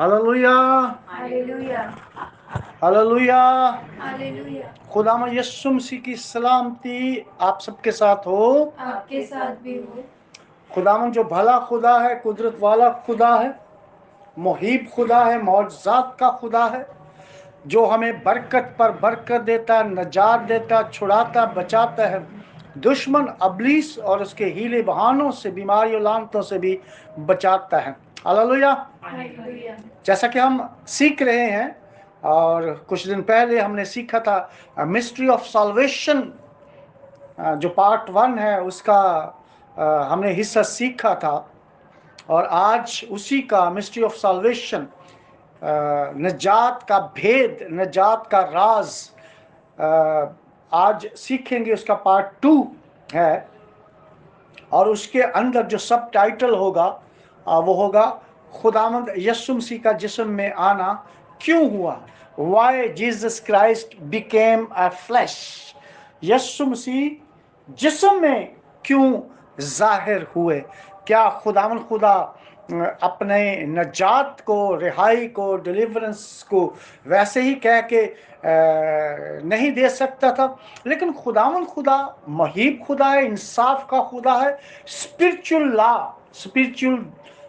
Hallelujah hallelujah hallelujah. Hallelujah. खुदावंद यीशु मसीह की सलामती आप सबके साथ हो। आपके साथ भी हो। खुदावंद जो भला खुदा है, कुदरत वाला खुदा है, मुहीब खुदा है, मौजज़ात का खुदा है, जो हमें बरकत पर बरकत देता, नजात देता, छुड़ाता, बचाता है दुश्मन अबलीस और उसके हीले बहानों से, बीमारियों लानतों से भी बचाता है। हालेलुया। हालेलुया। जैसा कि हम सीख रहे हैं और कुछ दिन पहले हमने सीखा था मिस्ट्री ऑफ सॉल्वेशन, जो पार्ट 1 है उसका हमने हिस्सा सीखा था, और आज उसी का मिस्ट्री ऑफ सॉल्वेशन, नजात का भेद, नजात का राज, आज सीखेंगे। उसका पार्ट 2 है, और उसके अंदर जो सब टाइटल होगा वो होगा खुदावंद यीशु मसीह का जिस्म में आना क्यों हुआ। Why Jesus Christ became a flesh। यीशु मसीह जिस्म में क्यों जाहिर हुए। क्या खुदावंद खुदा अपने नजात को, रिहाई को, डिलीवरेंस को वैसे ही कह के नहीं दे सकता था? लेकिन खुदावंद खुदा मुहीब खुदा है, इंसाफ का खुदा है, स्पिरिचुअल लॉ, स्पिरिचुअल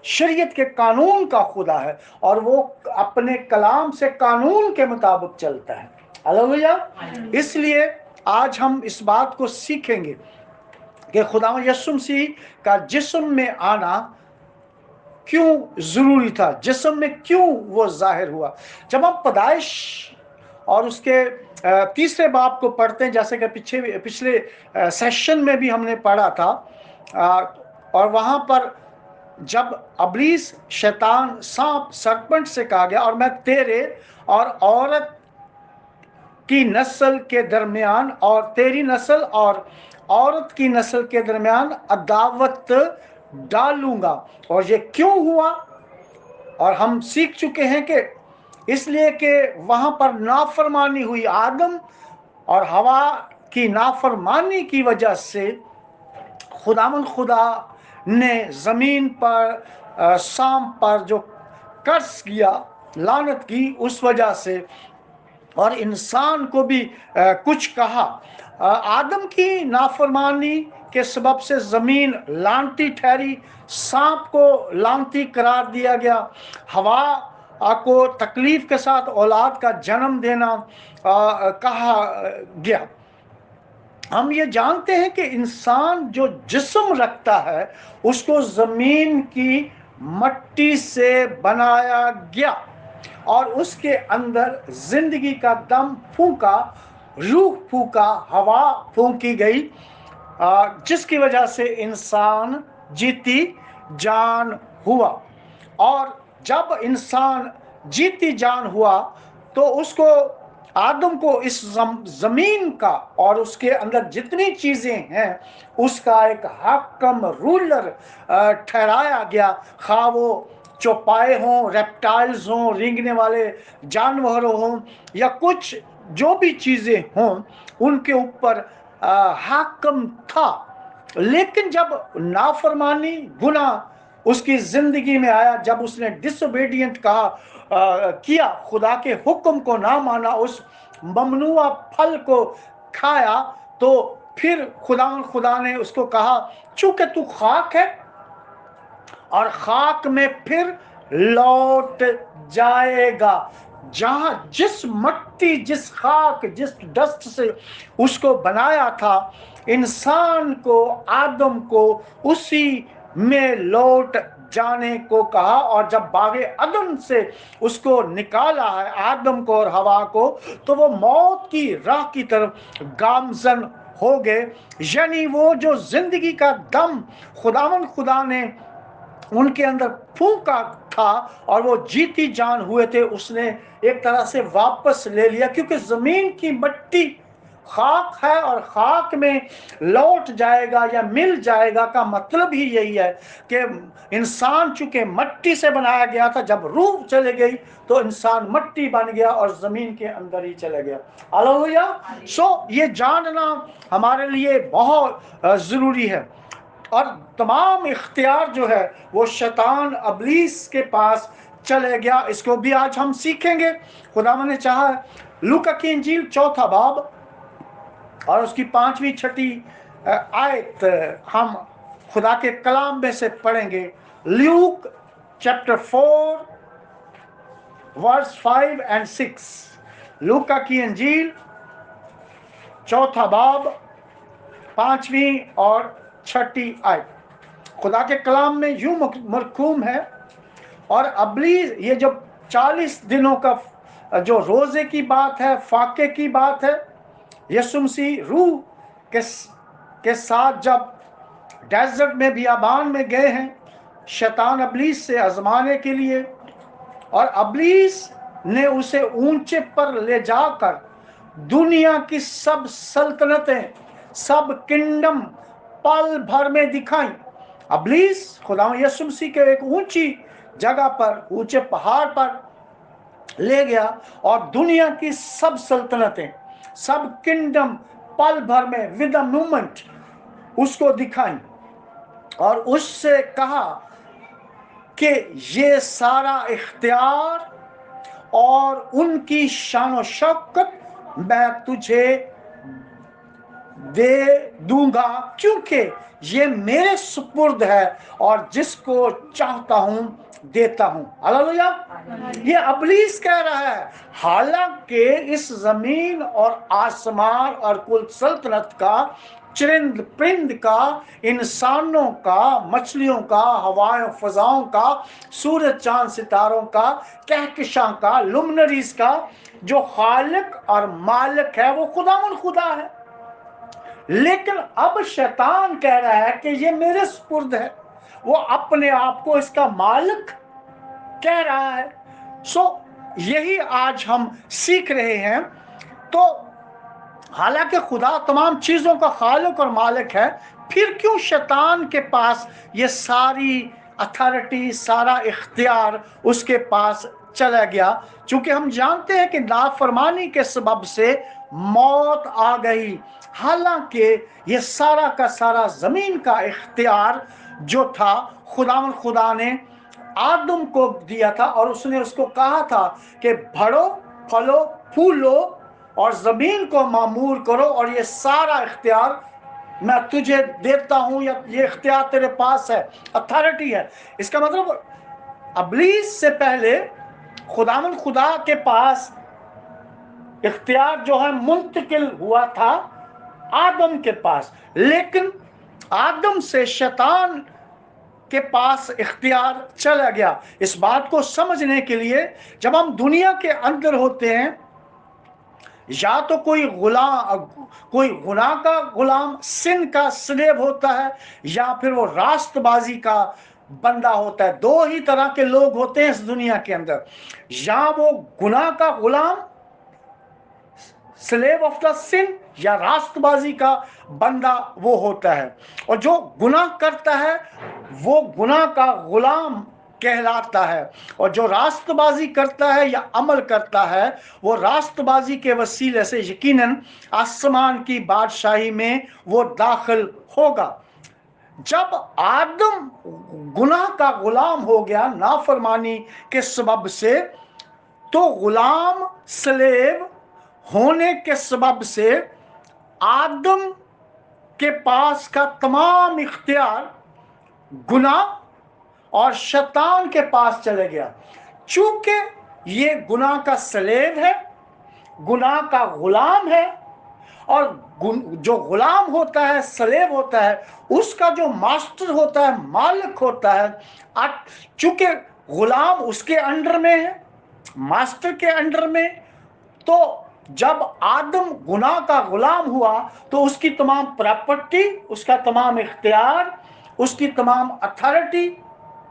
शरीयत के कानून का खुदा है, और वो अपने कलाम से कानून के मुताबिक चलता है। हालेलुया। इसलिए आज हम इस बात को सीखेंगे कि खुदावंद यीशु मसीह का जिस्म में आना क्यों जरूरी था, जिस्म में क्यों वो जाहिर हुआ। जब हम पैदाइश और उसके तीसरे बाब को पढ़ते हैं, जैसे कि पिछले सेशन में भी हमने पढ़ा था, और वहाँ पर जब अबलीस शैतान सांप सरपंच से कहा गया, और मैं तेरे और औरत की नस्ल के दरमियान और तेरी नस्ल और औरत की नस्ल के दरमियान अदावत डालूंगा। और ये क्यों हुआ, और हम सीख चुके हैं कि इसलिए कि वहां पर नाफरमानी हुई। आदम और हवा की नाफरमानी की वजह से खुदावंद खुदा ने जमीन पर सांप पर जो कर्स किया, लानत की, उस वजह से, और इंसान को भी कुछ कहा। आदम की नाफरमानी के सबब से जमीन लानती ठहरी, सांप को लानती करार दिया गया, हवा को तकलीफ के साथ औलाद का जन्म देना कहा गया। हम ये जानते हैं कि इंसान जो जिस्म रखता है उसको जमीन की मट्टी से बनाया गया, और उसके अंदर जिंदगी का दम फूका, रूह फूका, हवा फूकी गई, जिसकी वजह से इंसान जीती जान हुआ। और जब इंसान जीती जान हुआ तो उसको, आदम को, इस जमीन का और उसके अंदर जितनी चीजें हैं उसका एक हाकम, रूलर ठहराया गया। खा वो चौपाए हों, रेप्टाइल्स हों, रेंगने वाले जानवर हों, या कुछ जो भी चीजें हों, उनके ऊपर हाकम था। लेकिन जब नाफरमानी, गुनाह उसकी जिंदगी में आया, जब उसने डिसोबीडिएंट किया, खुदा के हुक्म को ना माना, उस ममनुआ फल को खाया, तो फिर खुदा ने उसको कहा, चूंकि तू खाक है और खाक में फिर लौट जाएगा। जहां जिस मट्टी, जिस खाक, जिस डस्ट से उसको बनाया था, इंसान को, आदम को उसी में लौट जाने को कहा। और जब बागे अदन से उसको निकाला है, आदम को और हवा को, तो वो मौत की राह की तरफ गामजन हो गए। यानी वो जो जिंदगी का दम खुदावन खुदा ने उनके अंदर फूंका था और वो जीती जान हुए थे, उसने एक तरह से वापस ले लिया, क्योंकि जमीन की मट्टी खाक है और खाक में लौट जाएगा या मिल जाएगा का मतलब ही यही है कि इंसान चूंकि मट्टी से बनाया गया था, जब रूह चले गई तो इंसान मट्टी बन गया और जमीन के अंदर ही चले गया। हालेलुया। सो ये जानना हमारे लिए बहुत जरूरी है। और तमाम इख्तियार जो है वो शैतान अबलीस के पास चले गया। इसको भी आज हम सीखेंगे, खुदा ने चाहा। लूका की इंजील 4 बाब और उसकी 5वीं 6वीं आयत हम खुदा के कलाम में से पढ़ेंगे। Luke chapter 4 verse 5 and 6। लूका की इंजील 4 बाब 5वीं और 6वीं आयत खुदा के कलाम में यूं मरकूम है। और अबली ये जब 40 दिनों का जो रोजे की बात है, फाके की बात है, यीशु मसीह रूह के साथ जब डेजर्ट में बियाबान में गए हैं शैतान अबलीस से आजमाने के लिए, और अबलीस ने उसे ऊंचे पर ले जाकर दुनिया की सब सल्तनतें, सब किंगडम पल भर में दिखाई। अबलीस खुदा यीशु मसीह के एक ऊंची जगह पर, ऊंचे पहाड़ पर ले गया और दुनिया की सब सल्तनतें, सब किंगडम पल भर में विद अ मूवमेंट उसको दिखाई, और उससे कहा कि ये सारा इख्तियार और उनकी शान और शौकत मैं तुझे दे दूंगा, क्योंकि ये मेरे सुपुर्द है और जिसको चाहता हूं देता हूं। हालेलुया। ये अबलीस कह रहा है, हालांकि इस जमीन और आसमान और कुल सल्तनत का, चरिंद परिंद का, इंसानों का, मछलियों का, हवाओं फजाओं का, सूरज चांद सितारों का, कहकशां का, लुमिनरीज का जो खालिक और मालिक है वो खुदा है। लेकिन अब शैतान कह रहा है कि ये मेरे सुपुर्द है, वो अपने आप को इसका मालिक कह रहा है। यही आज हम सीख रहे हैं। तो हालांकि खुदा तमाम चीजों का खालिक और मालिक है, फिर क्यों शैतान के पास ये सारी अथॉरिटी, सारा इख्तियार उसके पास चला गया? क्योंकि हम जानते हैं कि नाफरमानी के सबब से मौत आ गई। हालांकि ये सारा का सारा जमीन का इख्तियार जो था खुदा ने आदम को दिया था, और उसने उसको कहा था कि बढ़ो, फलो, फूलो और जमीन को मामूर करो, और ये सारा इख्तियार मैं तुझे देता हूं, या ये इख्तियार तेरे पास है, अथॉरिटी है। इसका मतलब अबलीस से पहले खुदा के पास इख्तियार जो है मुंतकिल हुआ था आदम के पास, लेकिन आदम से शैतान के पास इख्तियार चला गया। इस बात को समझने के लिए जब हम दुनिया के अंदर होते हैं, या तो कोई गुनाह का गुलाम, सिन का स्लेव होता है, या फिर वो राष्ट्रबाजी का बंदा होता है। दो ही तरह के लोग होते हैं इस दुनिया के अंदर, या वो गुनाह का गुलाम, स्लेव ऑफ द सिन, या राष्ट्रबाजी का बंदा वो होता है। और जो गुनाह करता है वो गुनाह का गुलाम कहलाता है, और जो राष्ट्रबाजी करता है या अमल करता है वो राष्ट्रबाजी के वसीले से यकीनन आसमान की बादशाही में वो दाखिल होगा। जब आदम गुनाह का गुलाम हो गया नाफरमानी के सबब से, तो गुलाम स्लेव होने के सबब से आदम के पास का तमाम इख्तियार गुनाह और शैतान के पास चले गया। चूंकि ये गुनाह का स्लेव है, गुनाह का गुलाम है, और जो गुलाम होता है, स्लेव होता है, उसका जो मास्टर होता है, मालिक होता है, चूंकि गुलाम उसके अंडर में है, मास्टर के अंडर में, तो जब आदम गुनाह का गुलाम हुआ तो उसकी तमाम प्रॉपर्टी, उसका तमाम इख्तियार, उसकी तमाम अथॉरिटी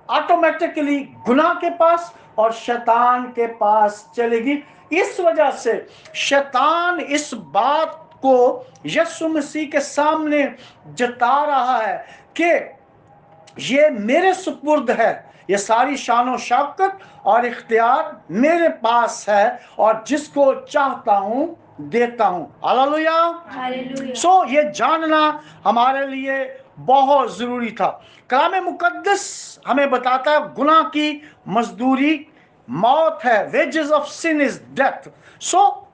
ऑटोमेटिकली गुनाह के पास और शैतान के पास चलेगी। इस वजह से शैतान इस बात को यीशु मसीह के सामने जता रहा है कि ये मेरे सुपुर्द है, ये सारी शान शौकत और इख्तियार मेरे पास है, और जिसको चाहता हूं देता हूं। हालेलुया। हालेलुया। ये जानना हमारे लिए बहुत जरूरी था। कलाम मुकद्दस हमें बताता है गुनाह की मजदूरी मौत है, wages of sin is death. So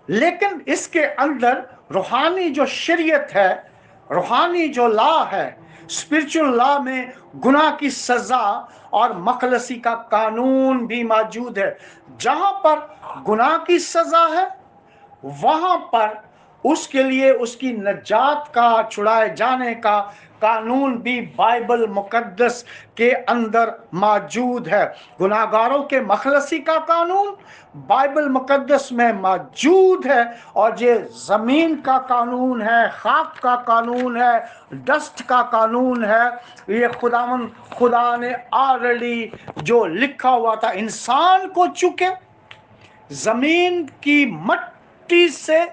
लेकिन इसके अंदर रूहानी जो शरीयत है, रूहानी जो लॉ है, स्पिरिचुअल लॉ में गुनाह की सजा और मखलसी का कानून भी मौजूद है। जहां पर गुनाह की सजा है वहां पर उसके लिए उसकी नजात का, छुड़ाए जाने का कानून भी बाइबल मुकद्दस के अंदर मौजूद है। गुनाहगारों के मखलसी का कानून बाइबल मुकद्दस में मौजूद है, और ये जमीन का कानून है, खाक का कानून है, डस्ट का कानून है। ये खुदा ने ऑलरेडी जो लिखा हुआ था, इंसान को चूंकि जमीन की मट्टी से,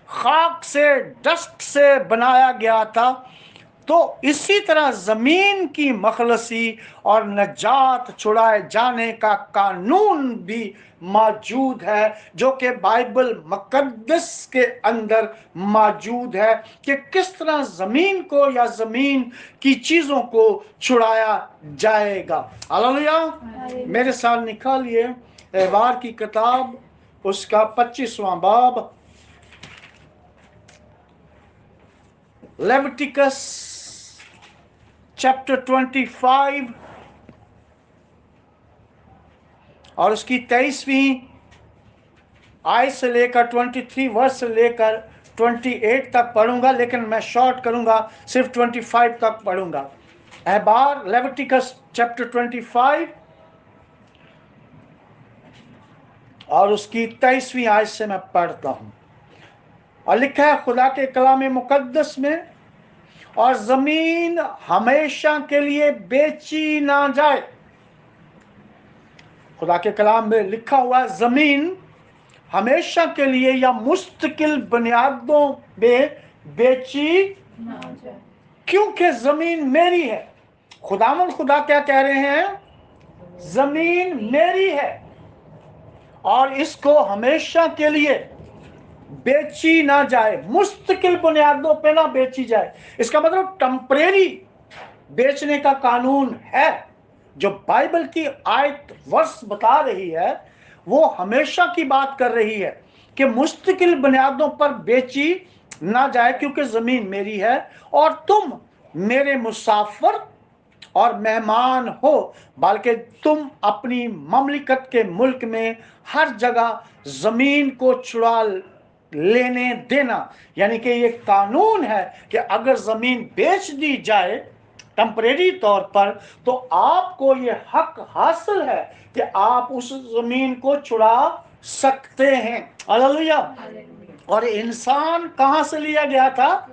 खाक से, डस्ट से बनाया गया था, तो इसी तरह जमीन की मखलसी और नजात छुड़ाए जाने का कानून भी मौजूद है, जो कि बाइबल मुकद्दस के अंदर मौजूद है कि किस तरह जमीन को या जमीन की चीजों को छुड़ाया जाएगा। हालेलुया। मेरे साथ निकालिए एहबार की किताब, उसका 25वां बाब, लेविटिकस चैप्टर 25 और उसकी 23वीं आयत से लेकर 23 वर्ष से लेकर 28 तक पढ़ूंगा, लेकिन मैं शॉर्ट करूंगा, सिर्फ 25 तक पढ़ूंगा। एहबार लेविटिकस चैप्टर 25 और उसकी 23वीं आयत से मैं पढ़ता हूं। और लिखा है खुदा के कलाम मुकद्दस में, और जमीन हमेशा के लिए बेची ना जाए। खुदा के कलाम में लिखा हुआ जमीन हमेशा के लिए या मुस्तकिल बुनियादों में बेची, क्योंकि जमीन मेरी है। खुदा क्या कह रहे हैं? जमीन मेरी है और इसको हमेशा के लिए बेची ना जाए, मुस्तकिल बुनियादों पे ना बेची जाए। इसका मतलब टेम्परेरी बेचने का कानून है। जो बाइबल की आयत वर्ष बता रही है वो हमेशा की बात कर रही है कि मुस्तकिल बुनियादों पर बेची ना जाए, क्योंकि जमीन मेरी है और तुम मेरे मुसाफिर और मेहमान हो, बल्कि तुम अपनी ममलिकत के मुल्क में हर जगह जमीन को छुड़ा लेने देना। यानी कि ये कानून है कि अगर जमीन बेच दी जाए टेम्परेरी तौर पर, तो आपको ये हक हासिल है कि आप उस जमीन को छुड़ा सकते हैं। हालेलुया। और इंसान कहां से लिया गया था?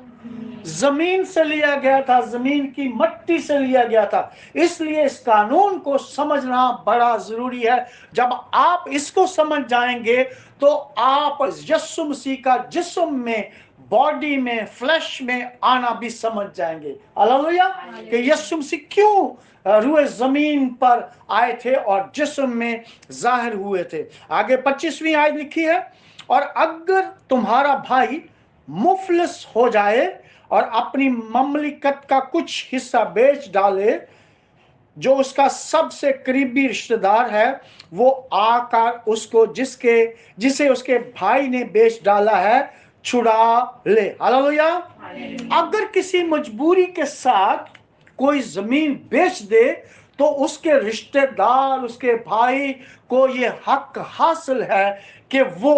जमीन से लिया गया था, जमीन की मट्टी से लिया गया था। इसलिए इस कानून को समझना बड़ा जरूरी है। जब आप इसको समझ जाएंगे तो आप यीशु मसीह का जिस्म में, बॉडी में, फ्लैश में आना भी समझ जाएंगे। हालेलुया। कि यीशु मसीह क्यों रूए जमीन पर आए थे और जिस्म में जाहिर हुए थे। आगे 25वीं आयत लिखी है, और अगर तुम्हारा भाई मुफलिस हो जाए और अपनी ममलिकत का कुछ हिस्सा बेच डाले, जो उसका सबसे करीबी रिश्तेदार है वो आकर उसको जिसे उसके भाई ने बेच डाला है छुड़ा ले। हालेलुया। अगर किसी मजबूरी के साथ कोई जमीन बेच दे तो उसके रिश्तेदार, उसके भाई को ये हक हासिल है कि वो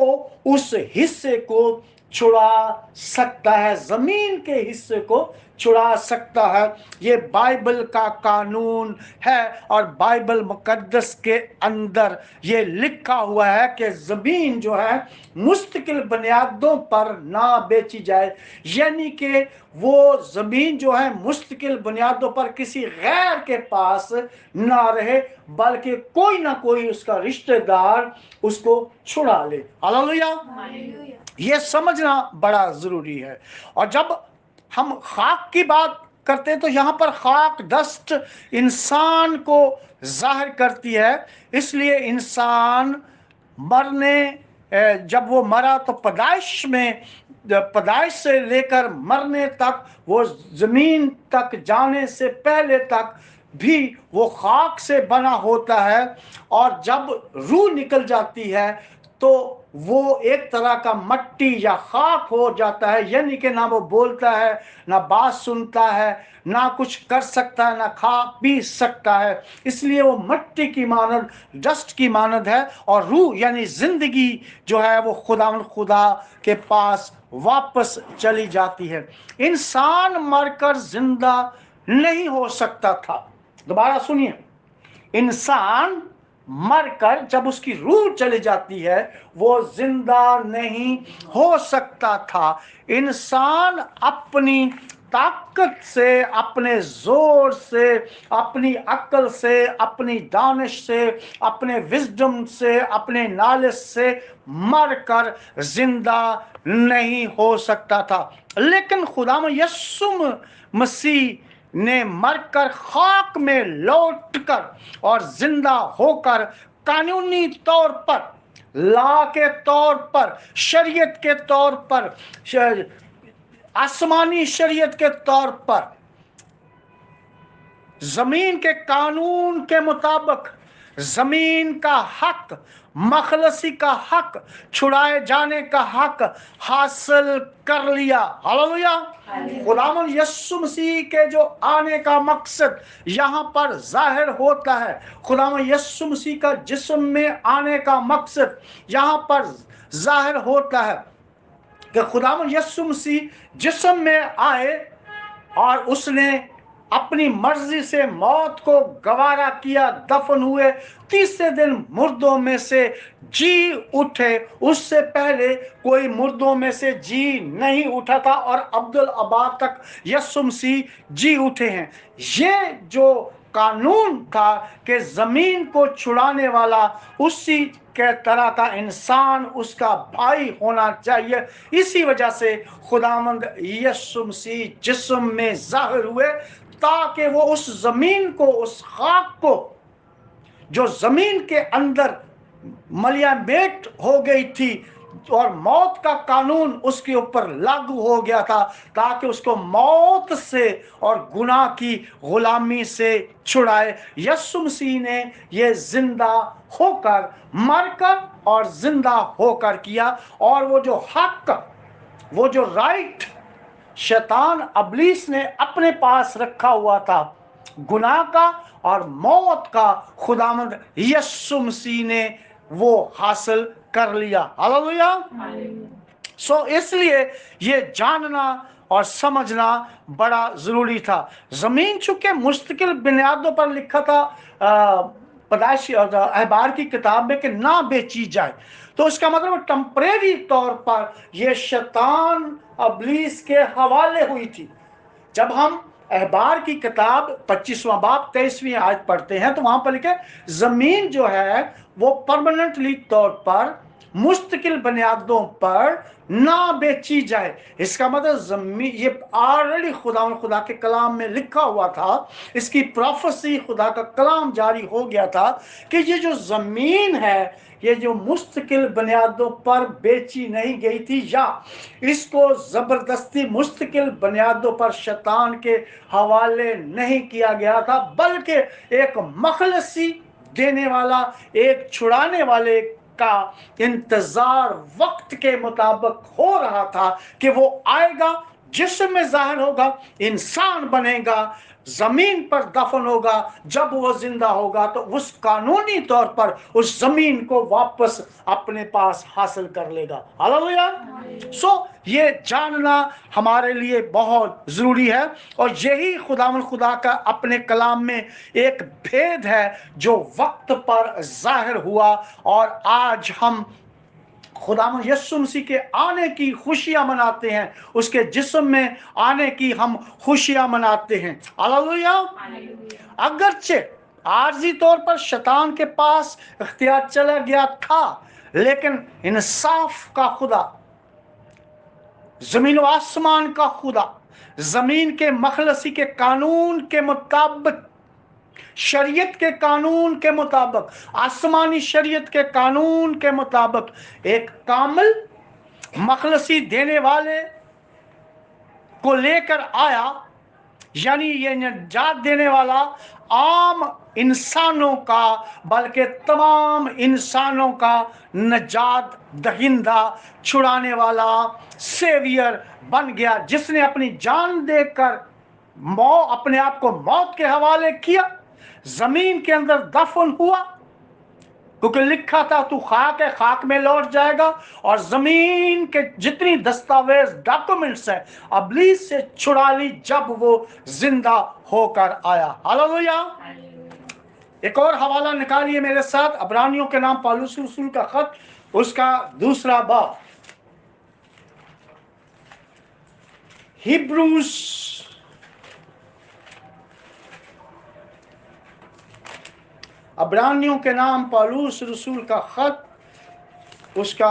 उस हिस्से को छुड़ा सकता है, जमीन के हिस्से को छुड़ा सकता है। ये बाइबल का कानून है और बाइबल मुकद्दस के अंदर ये लिखा हुआ है कि जमीन जो है मुस्तकिल बुनियादों पर ना बेची जाए। यानी कि वो जमीन जो है मुस्तकिल बुनियादों पर किसी गैर के पास ना रहे, बल्कि कोई ना कोई उसका रिश्तेदार उसको छुड़ा ले। हालेलुया। ये समझना बड़ा जरूरी है। और जब हम खाक की बात करते हैं तो यहाँ पर खाक, डस्ट इंसान को जाहिर करती है। इसलिए इंसान जब वो मरा तो पैदाइश से लेकर मरने तक, वो जमीन तक जाने से पहले तक بھی وہ خاک سے بنا ہوتا ہے، اور جب روح نکل جاتی ہے تو وہ ایک طرح کا مٹی یا خاک ہو جاتا ہے، یعنی کہ نہ وہ بولتا ہے، نہ بات سنتا ہے، نہ کچھ کر سکتا ہے، نہ کھا پی سکتا ہے۔ اس لیے وہ مٹی کی مانند، ڈسٹ کی مانند ہے، اور روح یعنی زندگی جو ہے وہ خدا کے پاس واپس چلی جاتی ہے۔ انسان مر کر زندہ نہیں ہو سکتا تھا۔ دوبارہ سنیے، انسان مر کر جب اس کی روح چلی جاتی ہے وہ زندہ نہیں ہو سکتا تھا۔ انسان اپنی طاقت سے، اپنے زور سے، اپنی عقل سے، اپنی دانش سے، اپنے وزڈم سے، اپنے نالج سے مر کر زندہ نہیں ہو سکتا تھا، لیکن خدا یسوع مسیح نے مر کر خاک میں لوٹ کر اور زندہ ہو کر قانونی طور پر، لا کے طور پر، شریعت کے طور پر، آسمانی شریعت کے طور پر، زمین کے قانون کے مطابق زمین کا حق، مخلصی کا حق، چھڑائے جانے کا حق حاصل کر لیا۔ ہاللویا۔ خداوند یسوع مسیح کے جو آنے کا مقصد یہاں پر ظاہر ہوتا ہے، خداوند یسوع مسیح کا جسم میں آنے کا مقصد یہاں پر ظاہر ہوتا ہے کہ خداوند یسوع مسیح جسم میں آئے اور اس نے اپنی مرضی سے موت کو گوارا کیا، دفن ہوئے، تیسرے دن مردوں میں سے جی اٹھے۔ اس سے پہلے کوئی مردوں میں سے جی نہیں اٹھا تھا، اور عبدالآباد تک یسوع مسیح جی اٹھے ہیں۔ یہ جو قانون تھا کہ زمین کو چھڑانے والا اسی کے طرح کا انسان اس کا بھائی ہونا چاہیے، اسی وجہ سے خداوند یسوع مسیح جسم میں ظاہر ہوئے تاکہ وہ اس زمین کو، اس خاک کو جو زمین کے اندر ملیا میٹ ہو گئی تھی اور موت کا قانون اس کے اوپر لاگو ہو گیا تھا، تاکہ اس کو موت سے اور گناہ کی غلامی سے چھڑائے۔ یسوع مسیح نے یہ زندہ ہو کر، مر کر اور زندہ ہو کر کیا، اور وہ جو حق، وہ جو رائٹ شیطان ابلیس نے اپنے پاس رکھا ہوا تھا، گناہ کا اور موت کا، خداوند یسوع مسیح نے وہ حاصل کر لیا۔ ہاللویا۔ سو اس لیے یہ جاننا اور سمجھنا بڑا ضروری تھا۔ زمین چونکہ مستقل بنیادوں پر لکھا تھا پیدائش اور احبار کی کتاب میں کہ نہ بیچی جائے، تو اس کا مطلب ٹمپریری طور پر یہ شیطان ابلیس کے حوالے ہوئی تھی۔ جب ہم احبار کی کتاب 25واں باب 23ویں آیت پڑھتے ہیں تو وہاں پر لکھے زمین جو ہے وہ پرماننٹلی طور پر، مستقل بنیادوں پر نہ بیچی جائے۔ اس کا مطلب زمین، یہ آلریڈی خدا کے کلام میں لکھا ہوا تھا، اس کی پروفیسی، خدا کا کلام جاری ہو گیا تھا کہ یہ جو زمین ہے یہ جو مستقل بنیادوں پر بیچی نہیں گئی تھی، یا اس کو زبردستی مستقل بنیادوں پر شیطان کے حوالے نہیں کیا گیا تھا، بلکہ ایک مخلصی دینے والا، ایک چھڑانے والے کا انتظار وقت کے مطابق ہو رہا تھا کہ وہ آئے گا، جسم میں ظاہر ہوگا، انسان بنے گا، زمین پر دفن ہوگا، جب وہ زندہ ہوگا تو اس قانونی طور پر اس زمین کو واپس اپنے پاس حاصل کر لے گا۔ ہاللویا۔ سو یہ جاننا ہمارے لیے بہت ضروری ہے، اور یہی خدا کا اپنے کلام میں ایک بھید ہے جو وقت پر ظاہر ہوا، اور آج ہم خداوند یسوع مسیح کے آنے کی خوشیاں مناتے ہیں، اس کے جسم میں آنے کی ہم خوشیاں مناتے ہیں۔ ہاللویا۔ اگرچہ عارضی طور پر شیطان کے پاس اختیار چلا گیا تھا، لیکن انصاف کا خدا، زمین و آسمان کا خدا، زمین کے مخلصی کے قانون کے مطابق، شریعت کے قانون کے مطابق، آسمانی شریعت کے قانون کے مطابق ایک کامل مخلصی دینے والے کو لے کر آیا، यानी ये निजात देने वाला आम इंसानों का बल्कि तमाम इंसानों का निजात दहिंदा छुड़ाने वाला सेवियर बन गया, जिसने अपनी जान देकर अपने आप को मौत के हवाले किया, जमीन के अंदर दफन हुआ, क्योंकि लिखा था तू खाक है, खाक में लौट जाएगा। और जमीन के जितनी दस्तावेज डॉक्यूमेंट्स हैं अबलीस से छुड़ा ली जब वो जिंदा होकर आया। हालेलुया। एक और हवाला निकालिए मेरे साथ, अब्रानियों के नाम पौलुस रसूल का खत, उसका 2 बाब, हिब्रूस अब्रानियों के नाम पौलुस रसूल का खत, उसका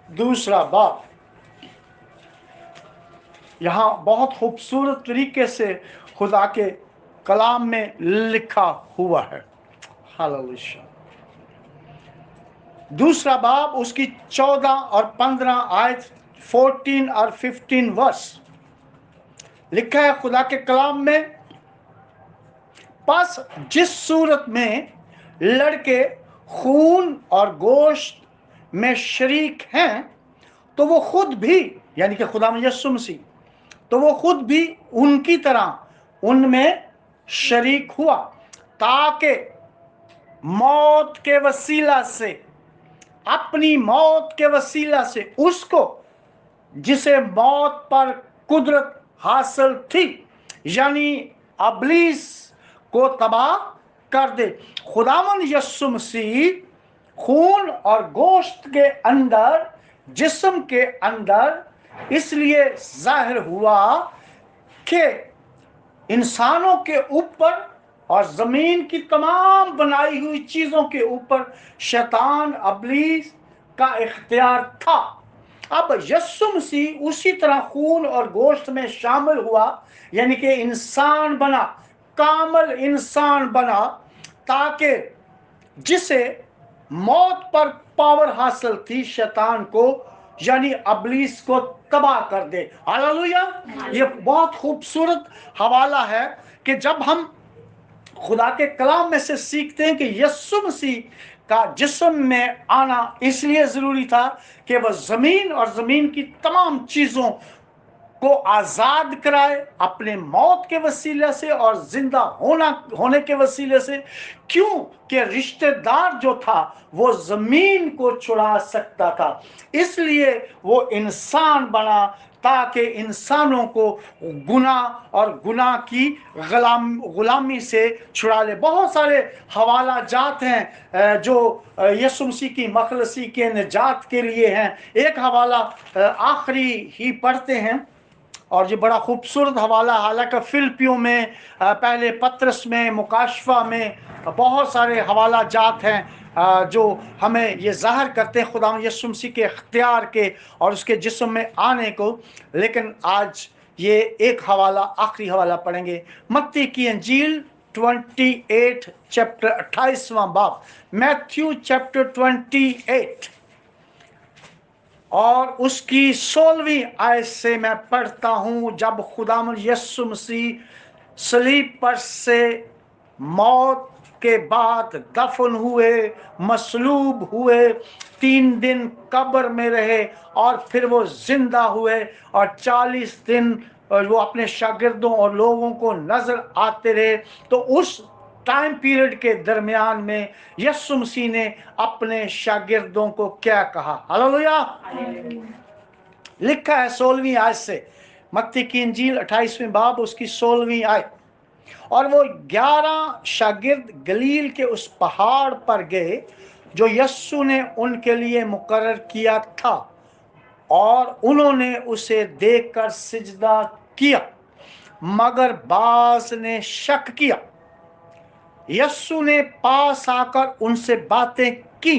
2 बाब। यहाँ बहुत खूबसूरत तरीके से खुदा के कलाम में लिखा हुआ है। हालेलुया। 2 बाब, उसकी 14 और 15 आयत, 14 और 15 वर्स लिखा है खुदा के कलाम में, बस जिस सूरत में लड़के खून और गोश्त में शरीक हैं, तो वो खुद भी, यानी कि खुदा में यीशु मसीह, तो वो खुद भी उनकी तरह उनमें शरीक हुआ, ताकि मौत के वसीला से, अपनी मौत के वसीला से उसको जिसे मौत पर कुदरत हासिल थी, यानी अबलीस को तबाह कर दे। खुदावंद यीशु मसीह खून और गोश्त के अंदर, जिस्म के अंदर इसलिए जाहिर हुआ कि इंसानों के ऊपर और जमीन की तमाम बनाई हुई चीजों के ऊपर शैतान अबलीस का इख्तियार था। अब यीशु मसीह उसी तरह खून और गोश्त में शामिल हुआ, यानी कि इंसान बना, कामल इंसान बना, ताकि जिसे मौत पर पावर हासिल थी शैतान को, यानी अबलीस को तबाह कर दे। हालेलुया। ये बहुत खूबसूरत हवाला है कि जब हम खुदा के कलाम में से सीखते हैं कि यीशु मसीह का जिस्म में आना इसलिए जरूरी था कि वह जमीन और जमीन की तमाम चीजों को आजाद कराए अपने मौत के वसीले से और जिंदा होने के वसीले से। क्यों कि रिश्तेदार जो था वो जमीन को छुड़ा सकता था, इसलिए वो इंसान बना ताकि इंसानों को गुनाह और गुनाह की गुलामी से छुड़ा ले। बहुत सारे हवाला जात हैं जो यीशु मसीह की मखलसी के निजात के लिए हैं। एक हवाला आखिरी ही पढ़ते हैं, और ये बड़ा खूबसूरत हवाला, हालांकि फिलिपियों में, पहले पत्रस में, मुकाशफा में बहुत सारे हवाला जात हैं जो हमें ये ज़ाहिर करते हैं खुदा यीशु मसीह के इख्तियार के और उसके जिस्म में आने को। लेकिन आज ये एक हवाला, आखिरी हवाला पढ़ेंगे, मत्ती की इंजील 28 चैप्टर 28वां बाब, मैथ्यू चैप्टर 28 और उसकी 16वीं आयत से मैं पढ़ता हूँ। जब खुदावंद यीशु मसीह सलीब पर से मौत के बाद दफन हुए, मसलूब हुए, 3 दिन कब्र में रहे और फिर वो जिंदा हुए और 40 दिन वो अपने शागिर्दों और लोगों को नजर आते रहे, तो उस टाइम पीरियड के दरमियान में यीशु मसीह ने अपने शागिर्दों को क्या कहा। हालेलुया। लिखा है 16वीं आयत से, मत्ती की इंजील 28वें बाब, उसकी 16वीं आयत, और वो 11 शागिर्द गलील के उस पहाड़ पर गए जो यीशु ने उनके लिए मुकर्रर किया था, और उन्होंने उसे देखकर सिजदा किया, मगर बाज ने शक किया। यीशु ने पास आकर उनसे बातें की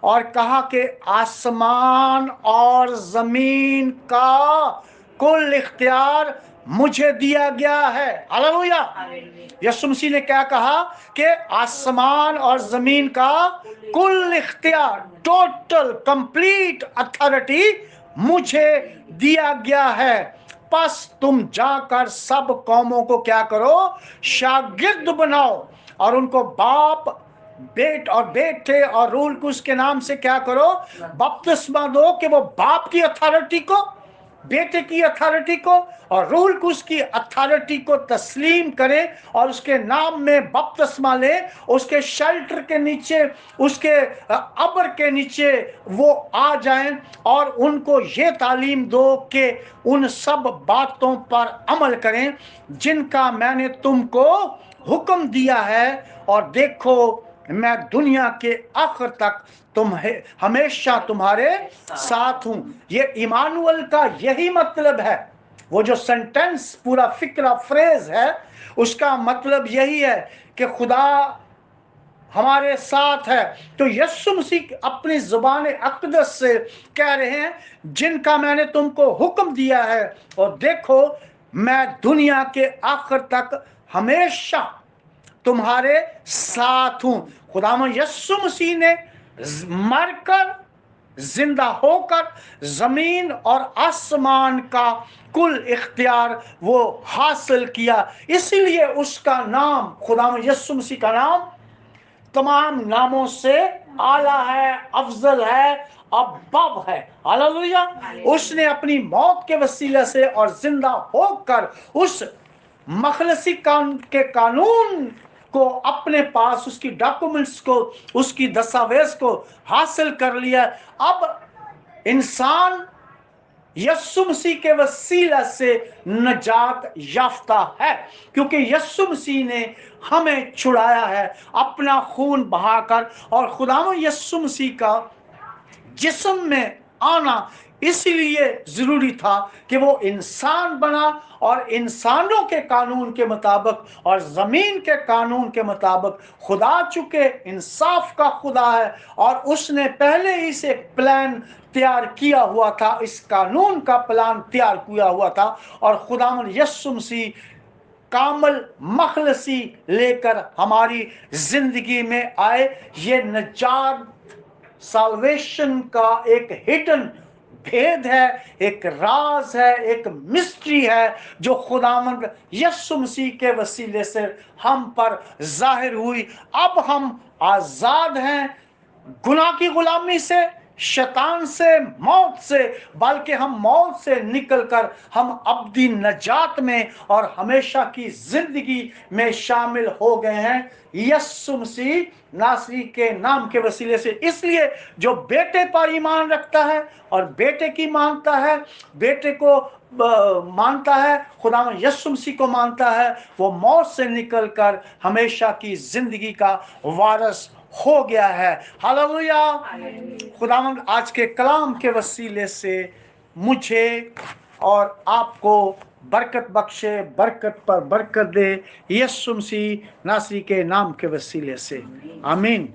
और कहा कि आसमान और जमीन का कुल इख्तियार मुझे दिया गया है। हालेलुया। यीशु मसीह ने क्या कहा कि आसमान और जमीन का कुल इख्तियार, टोटल कंप्लीट अथॉरिटी मुझे दिया गया है, पस तुम जाकर सब कौमों को क्या करो, शागिर्द बनाओ, और उनको बाप और बेटे और रूल को उसके नाम से क्या करो, बपतिस्मा दो, कि वो बाप की अथॉरिटी को, बेटे की अथॉरिटी को और रूल को उसकी अथॉरिटी को तस्लीम करे और उसके नाम में बपतिस्मा ले, उसके शेल्टर के नीचे, उसके अबर के नीचे वो आ जाएं और उनको ये तालीम दो कि उन सब बातों पर अमल करें जिनका मैंने तुमको हुक्म दिया है, और देखो मैं दुनिया के आखिर तक हमेशा तुम्हारे साथ हूं। ये इमानुअल का यही मतलब है। वो जो सेंटेंस पूरा फिक्रा फ्रेज है उसका मतलब यही है कि खुदा हमारे साथ है। तो यीशु मसीह अपनी जुबान अक़दस से कह रहे हैं जिनका मैंने तुमको हुक्म दिया है, और देखो मैं दुनिया के आखिर तक हमेशा तुम्हारे साथ हूं। खुदावंद यीशु मसीह ने मरकर जिंदा होकर जमीन और आसमान का कुल इख्तियार वो हासिल किया, इसीलिए उसका नाम, खुदावंद यीशु मसीह का नाम तमाम नामों से आला है, अफजल है, अब्बब है। हालेलुया। उसने अपनी मौत के वसीले से और जिंदा होकर उस मखलसी के कानून को अपने पास, उसकी डॉक्यूमेंट्स को, उसकी दस्तावेज को हासिल कर लिया। अब इंसान यीशु मसीह के वसीला से नजात याफ्ता है, क्योंकि यीशु मसीह ने हमें छुड़ाया है अपना खून बहाकर। और खुदावंद यीशु मसीह का जिस्म में आना इसलिए जरूरी था कि वो इंसान बना और इंसानों के कानून के मुताबिक और जमीन के कानून के मुताबिक, खुदा चूंकि इंसाफ का खुदा है और उसने पहले ही से एक प्लान तैयार किया हुआ था, इस कानून का प्लान तैयार किया हुआ था, और खुदावंद यीशु मसीह कामल मखलसी लेकर हमारी जिंदगी में आए। ये नजात साल्वेशन का एक हिडन भेद है, एक राज है, एक मिस्ट्री है जो खुदावंद यीशु मसीह के वसीले से हम पर जाहिर हुई। अब हम आजाद हैं गुनाह की गुलामी से, शैतान से, मौत से, बल्कि हम मौत से निकलकर हम अब्दी नजात में और हमेशा की जिंदगी में शामिल हो गए हैं यीशु मसीह नासरी के नाम के वसीले से। इसलिए जो बेटे पर ईमान रखता है और बेटे की मानता है, बेटे को मानता है, खुदावंद यीशु मसीह को मानता है, वो मौत से निकलकर हमेशा की जिंदगी का वारिस हो गया है। हालेलुया। खुदावंद आज के कलाम के वसीले से मुझे और आपको बरकत बख्शे, बरकत पर बरकत दे, यीशु मसीह नासरी के नाम के वसीले से, आमीन।